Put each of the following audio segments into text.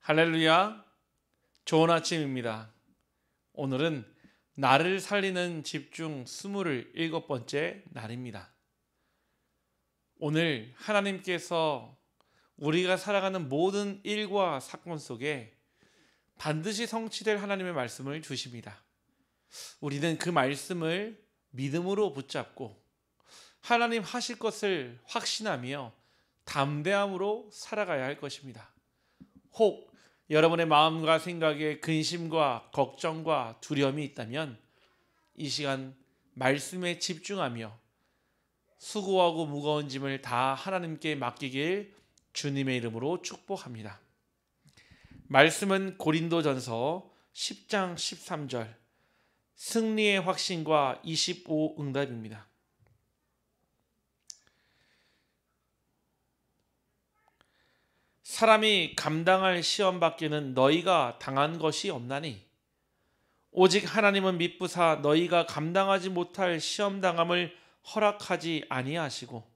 할렐루야, 좋은 아침입니다. 오늘은 나를 살리는 집중 27번째 날입니다. 오늘 하나님께서 우리가 살아가는 모든 일과 사건 속에 반드시 성취될 하나님의 말씀을 주십니다. 우리는 그 말씀을 믿음으로 붙잡고 하나님 하실 것을 확신하며 담대함으로 살아가야 할 것입니다. 혹 여러분의 마음과 생각에 근심과 걱정과 두려움이 있다면 이 시간 말씀에 집중하며 수고하고 무거운 짐을 다 하나님께 맡기길 주님의 이름으로 축복합니다. 말씀은 고린도전서 10장 13절 승리의 확신과 25 응답입니다. 사람이 감당할 시험 밖에는 너희가 당한 것이 없나니 오직 하나님은 미쁘사 너희가 감당하지 못할 시험 당함을 허락하지 아니하시고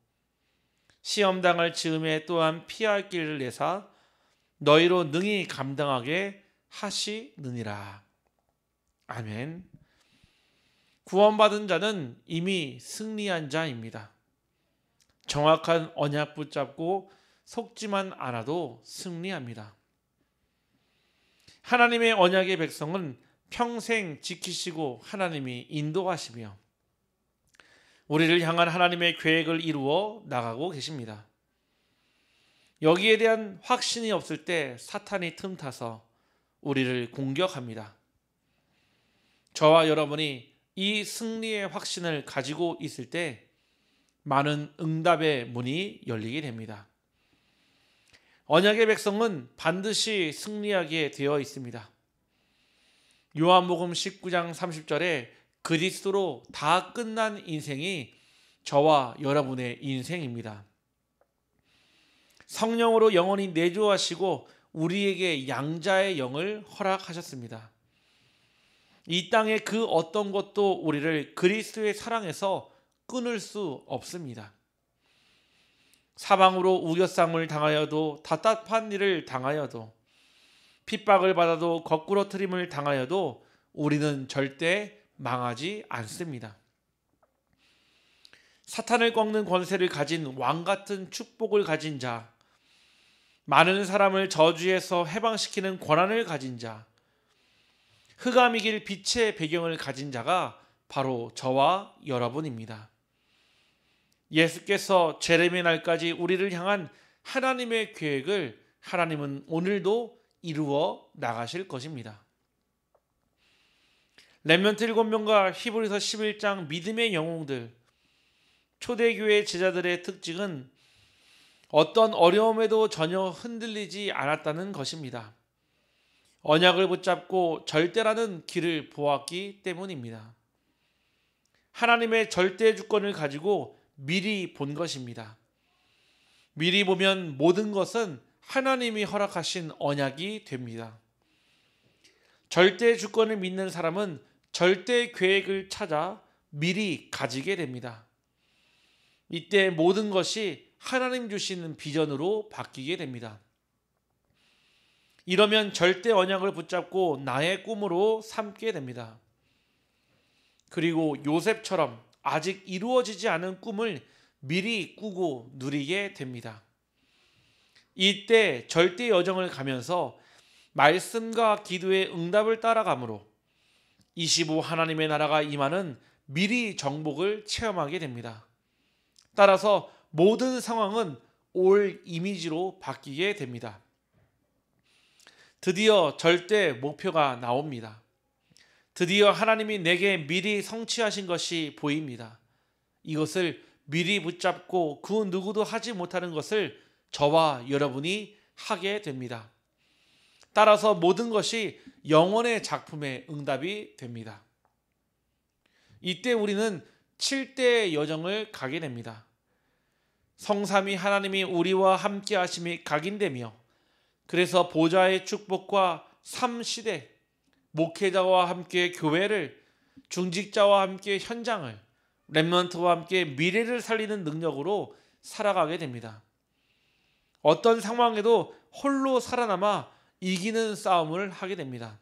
시험 당할 즈음에 또한 피할 길을 내사 너희로 능히 감당하게 하시느니라. 아멘. 구원받은 자는 이미 승리한 자입니다. 정확한 언약 붙잡고 속지만 않아도 승리합니다. 하나님의 언약의 백성은 평생 지키시고 하나님이 인도하시며 우리를 향한 하나님의 계획을 이루어 나가고 계십니다. 여기에 대한 확신이 없을 때 사탄이 틈타서 우리를 공격합니다. 저와 여러분이 이 승리의 확신을 가지고 있을 때 많은 응답의 문이 열리게 됩니다. 언약의 백성은 반드시 승리하게 되어 있습니다. 요한복음 19장 30절에 그리스도로 다 끝난 인생이 저와 여러분의 인생입니다. 성령으로 영원히 내주하시고 우리에게 양자의 영을 허락하셨습니다. 이 땅의 그 어떤 것도 우리를 그리스도의 사랑에서 끊을 수 없습니다. 사방으로 우겨쌈을 당하여도 답답한 일을 당하여도 핍박을 받아도 거꾸러뜨림을 당하여도 우리는 절대 망하지 않습니다. 사탄을 꺾는 권세를 가진 왕 같은 축복을 가진 자, 많은 사람을 저주에서 해방시키는 권한을 가진 자, 흑암 이길 빛의 배경을 가진 자가 바로 저와 여러분입니다. 예수께서 재림의 날까지 우리를 향한 하나님의 계획을 하나님은 오늘도 이루어 나가실 것입니다. 렘넌트 7명과 히브리서 11장 믿음의 영웅들, 초대교회 제자들의 특징은 어떤 어려움에도 전혀 흔들리지 않았다는 것입니다. 언약을 붙잡고 절대라는 길을 보았기 때문입니다. 하나님의 절대 주권을 가지고 미리 본 것입니다. 미리 보면 모든 것은 하나님이 허락하신 언약이 됩니다. 절대 주권을 믿는 사람은 절대 계획을 찾아 미리 가지게 됩니다. 이때 모든 것이 하나님 주시는 비전으로 바뀌게 됩니다. 이러면 절대 언약을 붙잡고 나의 꿈으로 삼게 됩니다. 그리고 요셉처럼 아직 이루어지지 않은 꿈을 미리 꾸고 누리게 됩니다. 이때 절대 여정을 가면서 말씀과 기도의 응답을 따라가므로 25 하나님의 나라가 임하는 미리 정복을 체험하게 됩니다. 따라서 모든 상황은 올 이미지로 바뀌게 됩니다. 드디어 절대 목표가 나옵니다. 드디어 하나님이 내게 미리 성취하신 것이 보입니다. 이것을 미리 붙잡고 그 누구도 하지 못하는 것을 저와 여러분이 하게 됩니다. 따라서 모든 것이 영원의 작품의 응답이 됩니다. 이때 우리는 7대의 여정을 가게 됩니다. 성삼위 하나님이 우리와 함께 하심이 각인되며 그래서 보좌의 축복과 3시대 목회자와 함께 교회를, 중직자와 함께 현장을, 렘넌트와 함께 미래를 살리는 능력으로 살아가게 됩니다. 어떤 상황에도 홀로 살아남아 이기는 싸움을 하게 됩니다.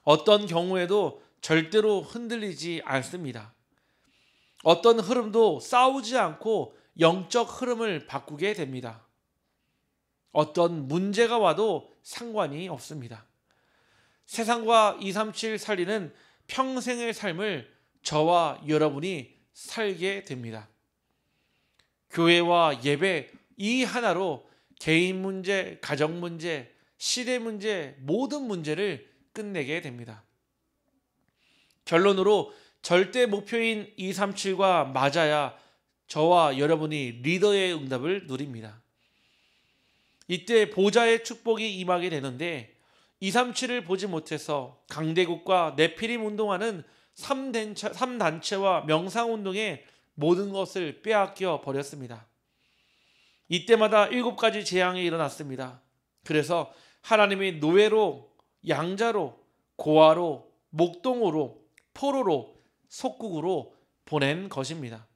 어떤 경우에도 절대로 흔들리지 않습니다. 어떤 흐름도 싸우지 않고 영적 흐름을 바꾸게 됩니다. 어떤 문제가 와도 상관이 없습니다. 세상과 237 살리는 평생의 삶을 저와 여러분이 살게 됩니다. 교회와 예배 이 하나로 개인 문제, 가정 문제, 시대 문제, 모든 문제를 끝내게 됩니다. 결론으로 절대 목표인 237과 맞아야 저와 여러분이 리더의 응답을 누립니다. 이때 보좌의 축복이 임하게 되는데 237을 보지 못해서 강대국과 네피림 운동하는 3단체와 명상운동에 모든 것을 빼앗겨 버렸습니다. 이때마다 7가지 재앙이 일어났습니다. 그래서 하나님이 노예로, 양자로, 고아로, 목동으로, 포로로, 속국으로 보낸 것입니다.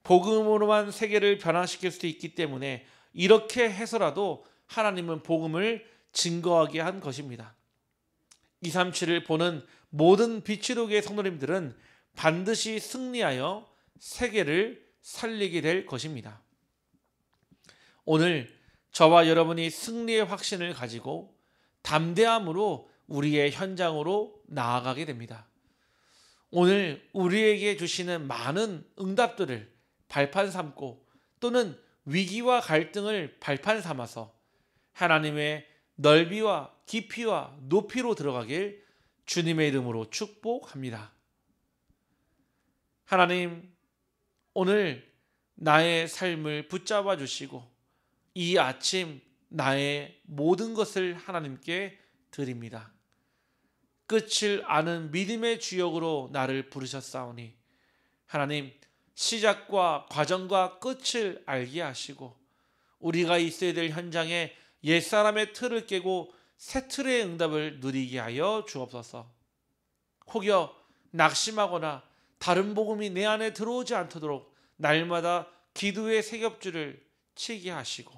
복음으로만 세계를 변화시킬 수 있기 때문에 이렇게 해서라도 하나님은 복음을 증거하게 한 것입니다. 237을 보는 모든 비치로교의 성도님들은 반드시 승리하여 세계를 살리게 될 것입니다. 오늘 저와 여러분이 승리의 확신을 가지고 담대함으로 우리의 현장으로 나아가게 됩니다. 오늘 우리에게 주시는 많은 응답들을 발판 삼고 또는 위기와 갈등을 발판 삼아서 하나님의 넓이와 깊이와 높이로 들어가길 주님의 이름으로 축복합니다. 하나님, 오늘 나의 삶을 붙잡아 주시고 이 아침 나의 모든 것을 하나님께 드립니다. 끝을 아는 믿음의 주역으로 나를 부르셨사오니 하나님, 시작과 과정과 끝을 알게 하시고 우리가 있어야 될 현장에 옛사람의 틀을 깨고 새 틀의 응답을 누리게 하여 주옵소서. 혹여 낙심하거나 다른 복음이 내 안에 들어오지 않도록 날마다 기도의 새겹줄을 치게 하시고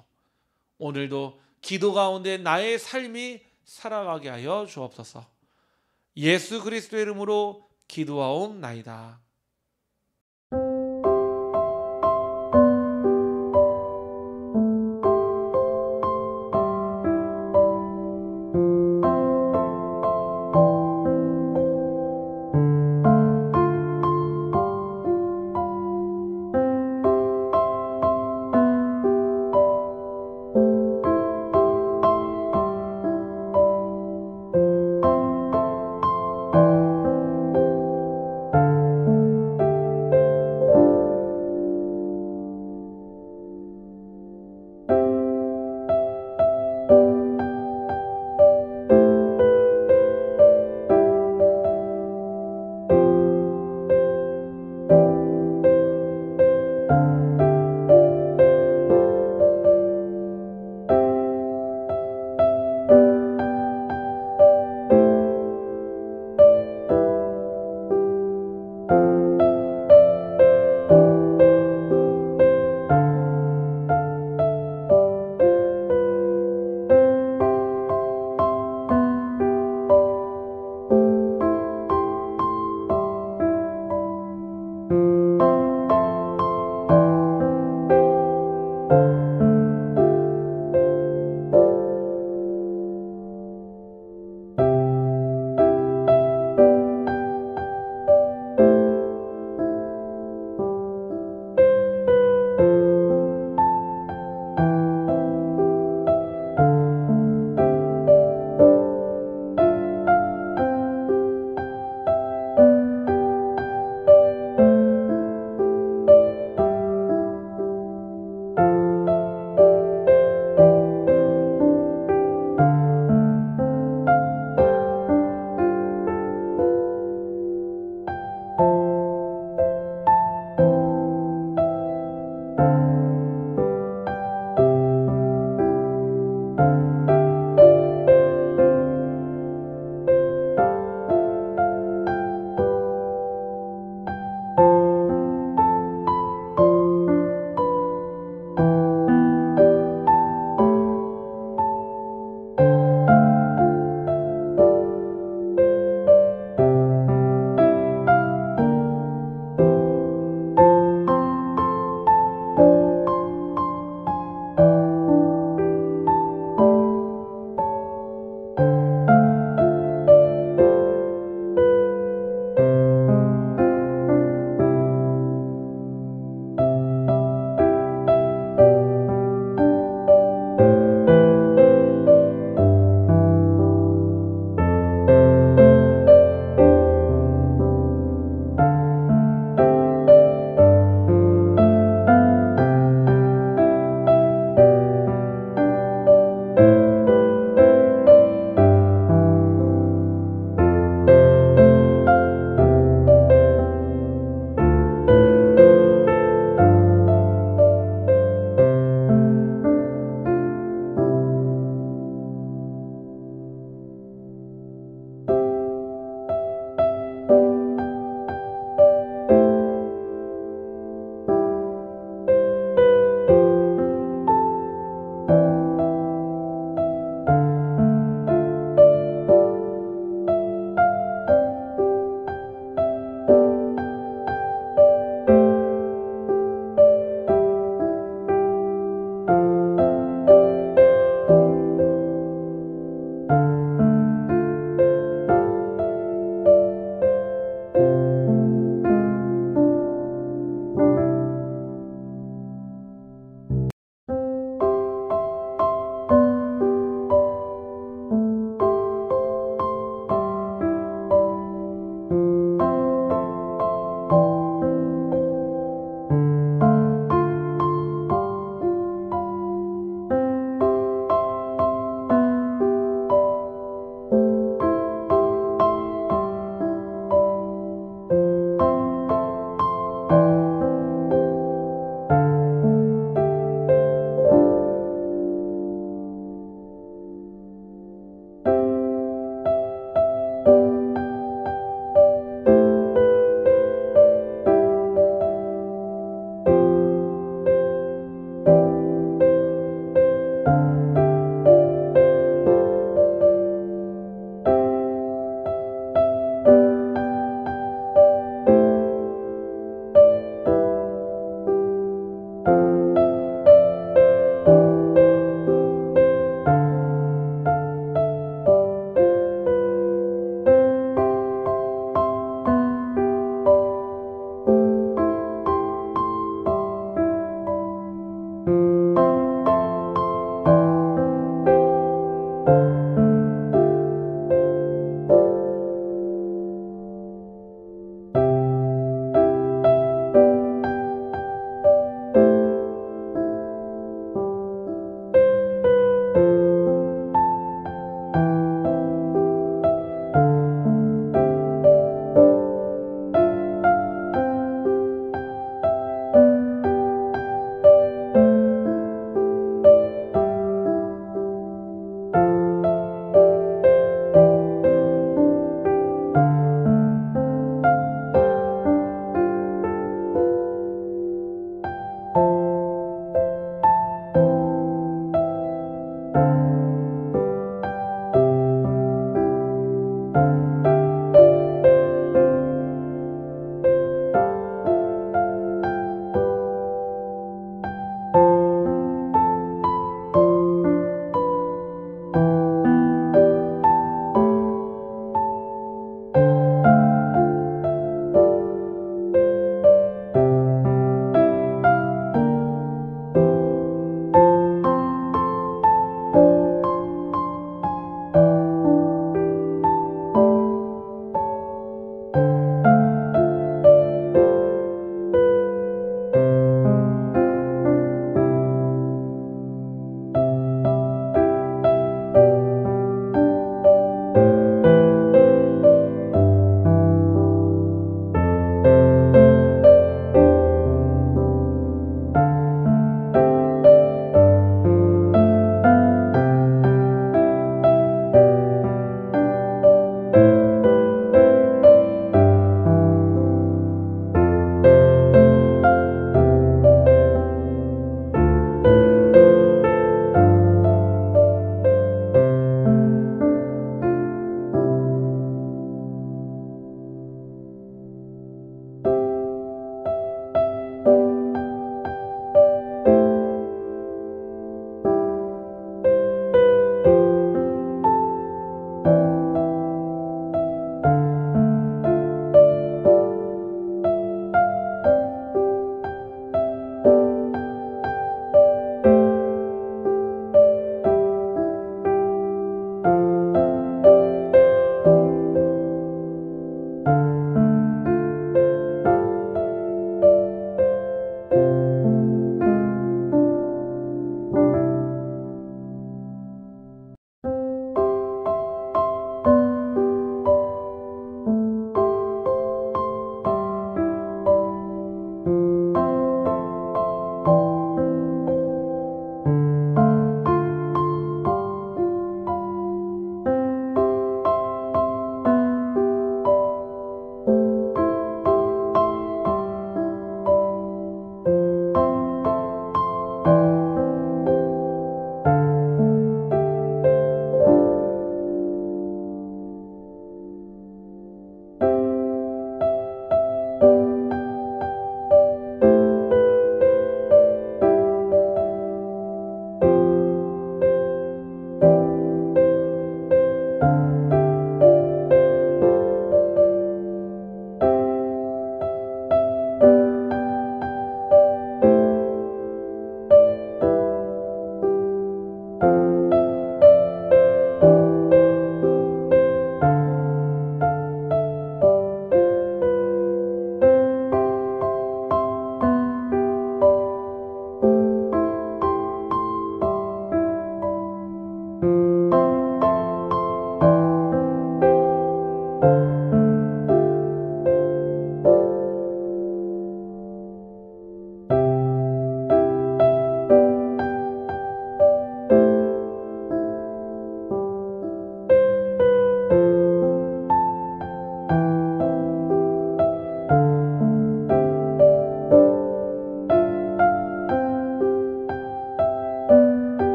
오늘도 기도 가운데 나의 삶이 살아가게 하여 주옵소서. 예수 그리스도의 이름으로 기도하옵나이다.